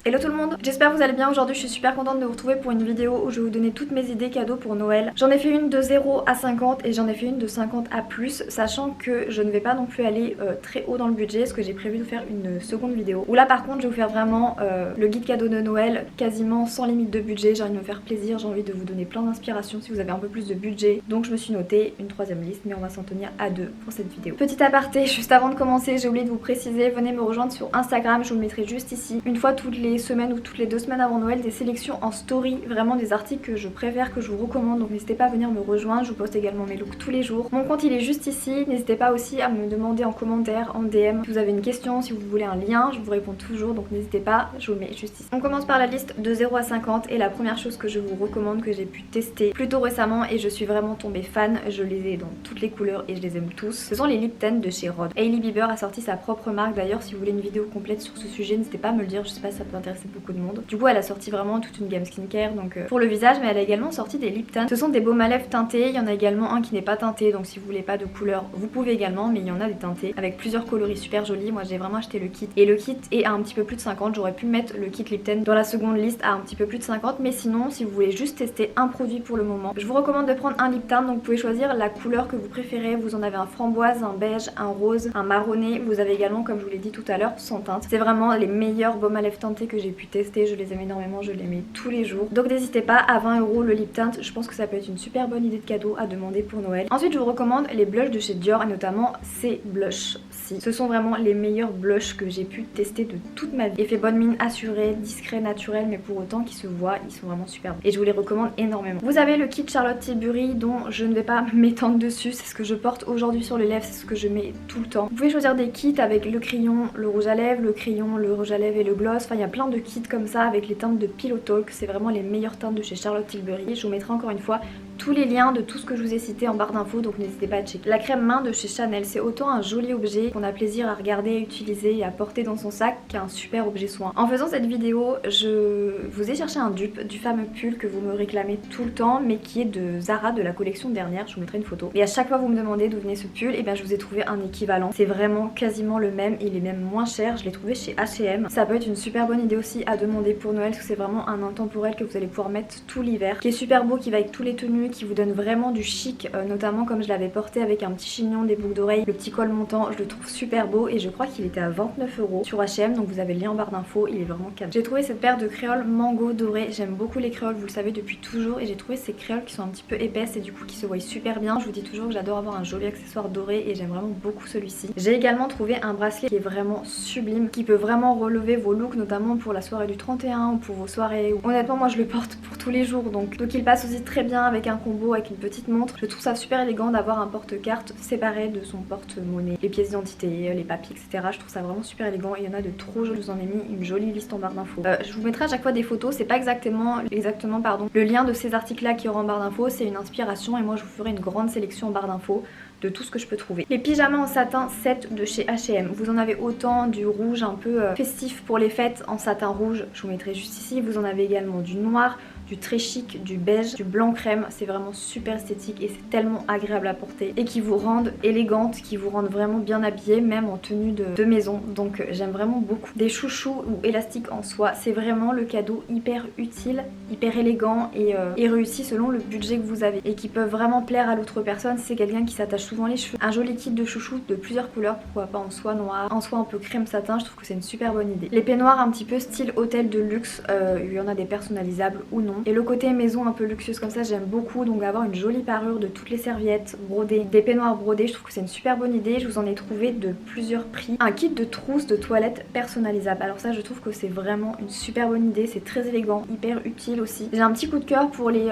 Hello tout le monde, j'espère que vous allez bien. Aujourd'hui je suis super contente de vous retrouver pour une vidéo où je vais vous donner toutes mes idées cadeaux pour Noël. J'en ai fait une de 0 à 50 et j'en ai fait une de 50 à plus, sachant que je ne vais pas non plus aller très haut dans le budget parce que j'ai prévu de faire une seconde vidéo où là par contre je vais vous faire vraiment le guide cadeau de Noël quasiment sans limite de budget. J'ai envie de me faire plaisir, j'ai envie de vous donner plein d'inspiration si vous avez un peu plus de budget, donc je me suis noté une troisième liste, mais on va s'en tenir à deux pour cette vidéo. Petit aparté, juste avant de commencer, j'ai oublié de vous préciser, venez me rejoindre sur Instagram, je vous le mettrai juste ici, une fois toutes les semaines ou toutes les 2 semaines avant Noël, des sélections en story, vraiment des articles que je préfère, que je vous recommande, donc n'hésitez pas à venir me rejoindre. Je vous poste également mes looks tous les jours. Mon compte il est juste ici, n'hésitez pas aussi à me demander en commentaire, en DM, si vous avez une question, si vous voulez un lien, je vous réponds toujours, donc n'hésitez pas, je vous le mets juste ici. On commence par la liste de 0 à 50 et la première chose que je vous recommande, que j'ai pu tester plutôt récemment et je suis vraiment tombée fan, je les ai dans toutes les couleurs et je les aime tous, ce sont les lip tint de chez Rhode. Hailey Bieber a sorti sa propre marque, d'ailleurs si vous voulez une vidéo complète sur ce sujet, n'hésitez pas à me le dire, je sais pas si ça peut intéresser beaucoup de monde. Du coup elle a sorti vraiment toute une gamme skincare donc pour le visage, mais elle a également sorti des lip tints. Ce sont des baumes à lèvres teintés, il y en a également un qui n'est pas teinté, donc si vous voulez pas de couleur vous pouvez également, mais il y en a des teintés avec plusieurs coloris super jolis. Moi j'ai vraiment acheté le kit et le kit est à un petit peu plus de 50, j'aurais pu mettre le kit lip tint dans la seconde liste à un petit peu plus de 50, mais sinon si vous voulez juste tester un produit pour le moment, je vous recommande de prendre un lip tint. Donc vous pouvez choisir la couleur que vous préférez, vous en avez un framboise, un beige, un rose, un marronné, vous avez également comme je vous l'ai dit tout à l'heure sans teinte. C'est vraiment les meilleurs baumes à lèvres teintés que j'ai pu tester, je les aime énormément, je les mets tous les jours, donc n'hésitez pas, à 20 € le lip tint, je pense que ça peut être une super bonne idée de cadeau à demander pour Noël. Ensuite je vous recommande les blushs de chez Dior et notamment ces blushs-ci. Ce sont vraiment les meilleurs blushs que j'ai pu tester de toute ma vie. Effet bonne mine assuré, discret, naturel, mais pour autant qui se voient, ils sont vraiment super et je vous les recommande énormément. Vous avez le kit Charlotte Tilbury dont je ne vais pas m'étendre dessus, c'est ce que je porte aujourd'hui sur les lèvres, c'est ce que je mets tout le temps. Vous pouvez choisir des kits avec le crayon, le rouge à lèvres, le crayon, le rouge à lèvres et le gloss, enfin il y a plein de kits comme ça avec les teintes de Pillow Talk, c'est vraiment les meilleures teintes de chez Charlotte Tilbury. Je vous mettrai encore une fois tous les liens de tout ce que je vous ai cité en barre d'infos, donc n'hésitez pas à checker. La crème main de chez Chanel, c'est autant un joli objet qu'on a plaisir à regarder, à utiliser et à porter dans son sac qu'un super objet soin. En faisant cette vidéo, je vous ai cherché un dupe du fameux pull que vous me réclamez tout le temps, mais qui est de Zara, de la collection dernière, je vous mettrai une photo. Et à chaque fois vous me demandez d'où venait ce pull, et bien je vous ai trouvé un équivalent. C'est vraiment quasiment le même, il est même moins cher, je l'ai trouvé chez H&M. Ça peut être une super bonne idée aussi à demander pour Noël, parce que c'est vraiment un intemporel que vous allez pouvoir mettre tout l'hiver, qui est super beau, qui va avec tous les tenues, qui vous donne vraiment du chic, notamment comme je l'avais porté avec un petit chignon, des boucles d'oreilles, le petit col montant, je le trouve super beau et je crois qu'il était à 29 € sur H&M, donc vous avez le lien en barre d'infos, il est vraiment canon. J'ai trouvé cette paire de créoles mango dorées, j'aime beaucoup les créoles, vous le savez depuis toujours, et j'ai trouvé ces créoles qui sont un petit peu épaisses et du coup qui se voient super bien. Je vous dis toujours que j'adore avoir un joli accessoire doré et j'aime vraiment beaucoup celui-ci. J'ai également trouvé un bracelet qui est vraiment sublime, qui peut vraiment relever vos looks, notamment pour la soirée du 31 ou pour vos soirées. Honnêtement moi je le porte pour tous les jours, donc il passe aussi très bien avec un combo, avec une petite montre. Je trouve ça super élégant d'avoir un porte-carte séparé de son porte-monnaie, les pièces d'identité, les papiers, etc. Je trouve ça vraiment super élégant et il y en a de trop jolis. Je vous en ai mis une jolie liste en barre d'infos. Je vous mettrai à chaque fois des photos, c'est pas exactement le lien de ces articles là qui aura en barre d'infos, c'est une inspiration et moi je vous ferai une grande sélection en barre d'infos de tout ce que je peux trouver. Les pyjamas en satin 7 de chez H&M, vous en avez autant du rouge un peu festif pour les fêtes en satin rouge, je vous mettrai juste ici. Vous en avez également du noir, du très chic, du beige, du blanc crème, c'est vraiment super esthétique et c'est tellement agréable à porter et qui vous rendent élégante, qui vous rendent vraiment bien habillée, même en tenue de maison, donc j'aime vraiment beaucoup. Des chouchous ou élastiques en soie, c'est vraiment le cadeau hyper utile, hyper élégant et réussi selon le budget que vous avez et qui peuvent vraiment plaire à l'autre personne si c'est quelqu'un qui s'attache souvent les cheveux. Un joli kit de chouchous de plusieurs couleurs, pourquoi pas en soie noire, en soie un peu crème satin, je trouve que c'est une super bonne idée. Les peignoirs un petit peu style hôtel de luxe, il y en a des personnalisables ou non. Et le côté maison un peu luxueuse comme ça j'aime beaucoup, donc avoir une jolie parure de toutes les serviettes brodées, des peignoirs brodés, je trouve que c'est une super bonne idée. Je vous en ai trouvé de plusieurs prix. Un kit de trousse de toilette personnalisable, alors ça je trouve que c'est vraiment une super bonne idée, c'est très élégant, hyper utile aussi. J'ai un petit coup de cœur pour les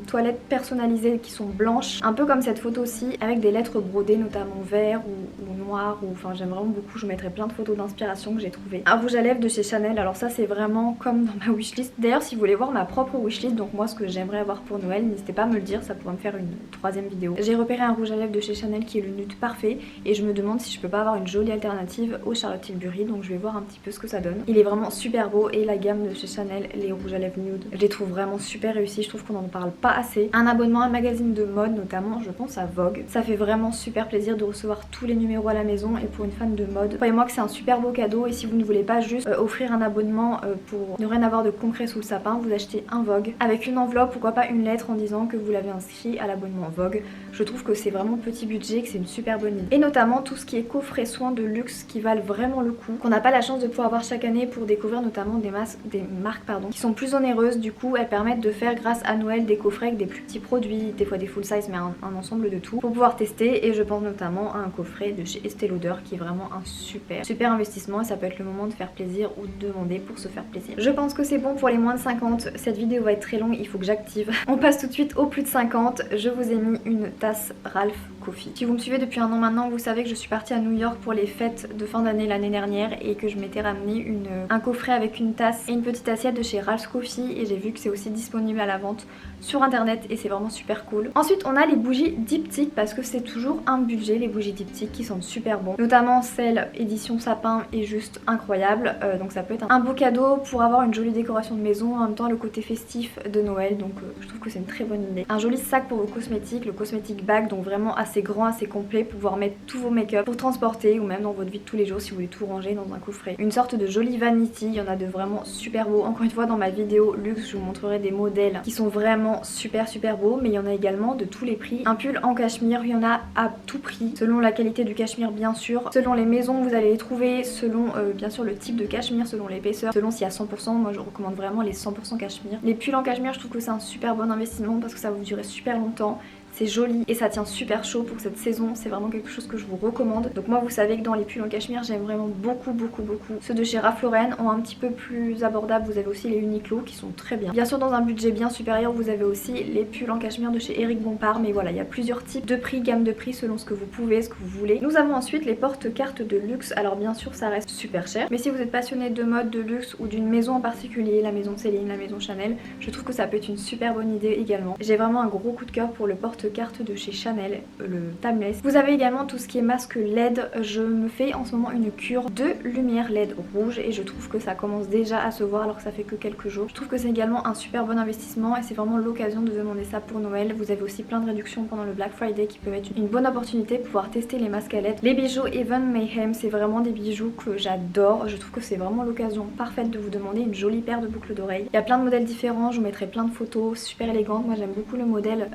toilettes personnalisées qui sont blanches, un peu comme cette photo-ci, avec des lettres brodées notamment vert ou noir, ou enfin j'aime vraiment beaucoup. Je vous mettrai plein de photos d'inspiration que j'ai trouvées. Un rouge à lèvres de chez Chanel, alors ça c'est vraiment comme dans ma wishlist. D'ailleurs si vous voulez voir ma propre wishlist, wishlist, donc moi ce que j'aimerais avoir pour Noël, n'hésitez pas à me le dire, ça pourrait me faire une troisième vidéo. J'ai repéré un rouge à lèvres de chez Chanel qui est le nude parfait et je me demande si je peux pas avoir une jolie alternative au Charlotte Tilbury, donc je vais voir un petit peu ce que ça donne. Il est vraiment super beau et la gamme de chez Chanel, les rouges à lèvres nude, je les trouve vraiment super réussis, je trouve qu'on en parle pas assez. Un abonnement à un magazine de mode, notamment je pense à Vogue, ça fait vraiment super plaisir de recevoir tous les numéros à la maison et pour une fan de mode, croyez-moi que c'est un super beau cadeau et si vous ne voulez pas juste offrir un abonnement pour ne rien avoir de concret sous le sapin, vous achetez un Vogue avec une enveloppe, pourquoi pas une lettre en disant que vous l'avez inscrit à l'abonnement Vogue. Je trouve que c'est vraiment petit budget, que c'est une super bonne idée. Et notamment tout ce qui est coffret soins de luxe qui valent vraiment le coup, qu'on n'a pas la chance de pouvoir avoir chaque année pour découvrir notamment des marques qui sont plus onéreuses. Du coup elles permettent de faire grâce à Noël des coffrets avec des plus petits produits, des fois des full size mais un ensemble de tout pour pouvoir tester. Et je pense notamment à un coffret de chez Estée Lauder qui est vraiment un super investissement et ça peut être le moment de faire plaisir ou de demander pour se faire plaisir. Je pense que c'est bon pour les moins de 50, cette vidéo va être très longue, il faut que j'active. On passe tout de suite au plus de 50, je vous ai mis une tasse Ralph Coffee. Si vous me suivez depuis un an maintenant, vous savez que je suis partie à New York pour les fêtes de fin d'année l'année dernière et que je m'étais ramené un coffret avec une tasse et une petite assiette de chez Ralph Coffee et j'ai vu que c'est aussi disponible à la vente sur internet et c'est vraiment super cool. Ensuite on a les bougies diptyques parce que c'est toujours un budget, les bougies diptyques qui sentent super bon, notamment celle édition sapin est juste incroyable, donc ça peut être un beau cadeau pour avoir une jolie décoration de maison, en même temps le côté festif de Noël, donc je trouve que c'est une très bonne idée. Un joli sac pour vos cosmétiques, le cosmétique bag, donc vraiment assez grand, assez complet pour pouvoir mettre tous vos make-up pour transporter ou même dans votre vie de tous les jours si vous voulez tout ranger dans un coffret. Une sorte de joli vanity, il y en a de vraiment super beaux. Encore une fois dans ma vidéo luxe je vous montrerai des modèles qui sont vraiment super beaux, mais il y en a également de tous les prix. Un pull en cachemire, il y en a à tout prix, selon la qualité du cachemire bien sûr, selon les maisons vous allez les trouver, selon bien sûr le type de cachemire, selon l'épaisseur, selon s'il y a 100%, moi je recommande vraiment les 100% cachemire. Les pulls en cachemire je trouve que c'est un super bon investissement parce que ça va vous durer super longtemps. C'est joli et ça tient super chaud pour cette saison, c'est vraiment quelque chose que je vous recommande. Donc moi vous savez que dans les pulls en cachemire j'aime vraiment beaucoup. Ceux de chez Ralph Lauren ont un petit peu plus abordable, vous avez aussi les Uniqlo qui sont très bien. Bien sûr dans un budget bien supérieur vous avez aussi les pulls en cachemire de chez Eric Bompard, mais voilà il y a plusieurs types de prix, gamme de prix selon ce que vous pouvez, ce que vous voulez. Nous avons ensuite les porte-cartes de luxe, alors bien sûr ça reste super cher, mais si vous êtes passionné de mode, de luxe ou d'une maison en particulier, la maison Céline, la maison Chanel, je trouve que ça peut être une super bonne idée également. J'ai vraiment un gros coup de cœur pour le porte-carte de chez Chanel, le Timeless. Vous avez également tout ce qui est masque LED, je me fais en ce moment une cure de lumière LED rouge et je trouve que ça commence déjà à se voir alors que ça fait que quelques jours. Je trouve que c'est également un super bon investissement et c'est vraiment l'occasion de demander ça pour Noël. Vous avez aussi plein de réductions pendant le Black Friday qui peuvent être une bonne opportunité pour pouvoir tester les masques à LED. Les bijoux Even Mayhem, c'est vraiment des bijoux que j'adore, je trouve que c'est vraiment l'occasion parfaite de vous demander une jolie paire de boucles d'oreilles. Il y a plein de modèles différents, je vous mettrai plein de photos super élégantes, moi j'aime beaucoup le modèle,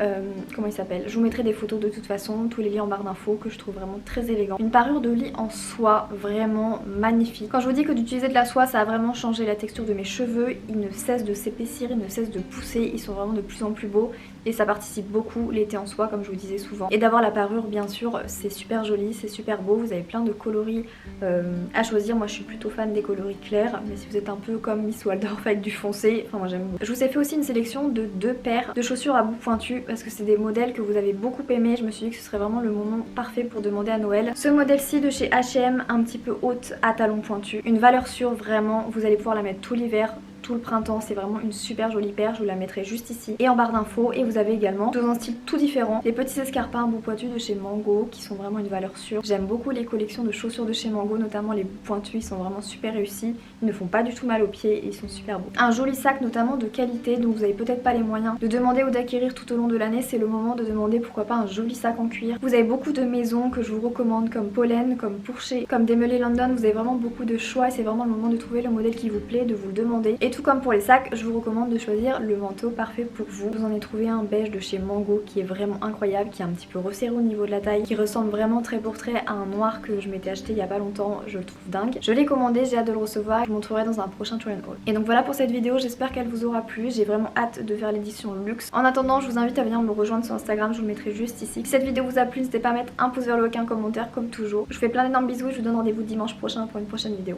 comment il s'appelle, je vous mettrai des photos de toute façon, tous les liens en barre d'infos que je trouve vraiment très élégant. Une parure de lit en soie vraiment magnifique. Quand je vous dis que d'utiliser de la soie ça a vraiment changé la texture de mes cheveux, ils ne cessent de s'épaissir, ils ne cessent de pousser, ils sont vraiment de plus en plus beaux et ça participe beaucoup l'été en soie comme je vous disais souvent. Et d'avoir la parure bien sûr c'est super joli, c'est super beau, vous avez plein de coloris à choisir. Moi je suis plutôt fan des coloris clairs, mais si vous êtes un peu comme Miss Waldorf avec du foncé, enfin moi j'aime beaucoup. Je vous ai fait aussi une sélection de 2 paires de chaussures à bout pointu parce que c'est des modèles que vous avez beaucoup aimé, je me suis dit que ce serait vraiment le moment parfait pour demander à Noël. Ce modèle-ci de chez H&M, un petit peu haute à talons pointus, une valeur sûre vraiment, vous allez pouvoir la mettre tout l'hiver, tout le printemps, c'est vraiment une super jolie paire, je vous la mettrai juste ici et en barre d'infos. Et vous avez également dans un style tout différent les petits escarpins bout pointus de chez Mango qui sont vraiment une valeur sûre. J'aime beaucoup les collections de chaussures de chez Mango, notamment les bouts pointus, ils sont vraiment super réussis, ils ne font pas du tout mal aux pieds et ils sont super beaux. Un joli sac notamment de qualité, donc vous avez peut-être pas les moyens de demander ou d'acquérir tout au long de l'année, c'est le moment de demander pourquoi pas un joli sac en cuir. Vous avez beaucoup de maisons que je vous recommande comme Pollen, comme Pourchet, comme Desmeuliers London, vous avez vraiment beaucoup de choix et c'est vraiment le moment de trouver le modèle qui vous plaît, de vous le demander. Et tout comme pour les sacs, je vous recommande de choisir le manteau parfait pour vous. Je vous en ai trouvé un beige de chez Mango qui est vraiment incroyable, qui est un petit peu resserré au niveau de la taille, qui ressemble vraiment trait pour trait à un noir que je m'étais acheté il y a pas longtemps, je le trouve dingue. Je l'ai commandé, j'ai hâte de le recevoir, je vous montrerai dans un prochain try and haul. Et donc voilà pour cette vidéo, j'espère qu'elle vous aura plu, j'ai vraiment hâte de faire l'édition luxe. En attendant, je vous invite à venir me rejoindre sur Instagram, je vous le mettrai juste ici. Si cette vidéo vous a plu, n'hésitez pas à mettre un pouce vers le haut et un commentaire comme toujours. Je vous fais plein d'énormes bisous et je vous donne rendez-vous dimanche prochain pour une prochaine vidéo.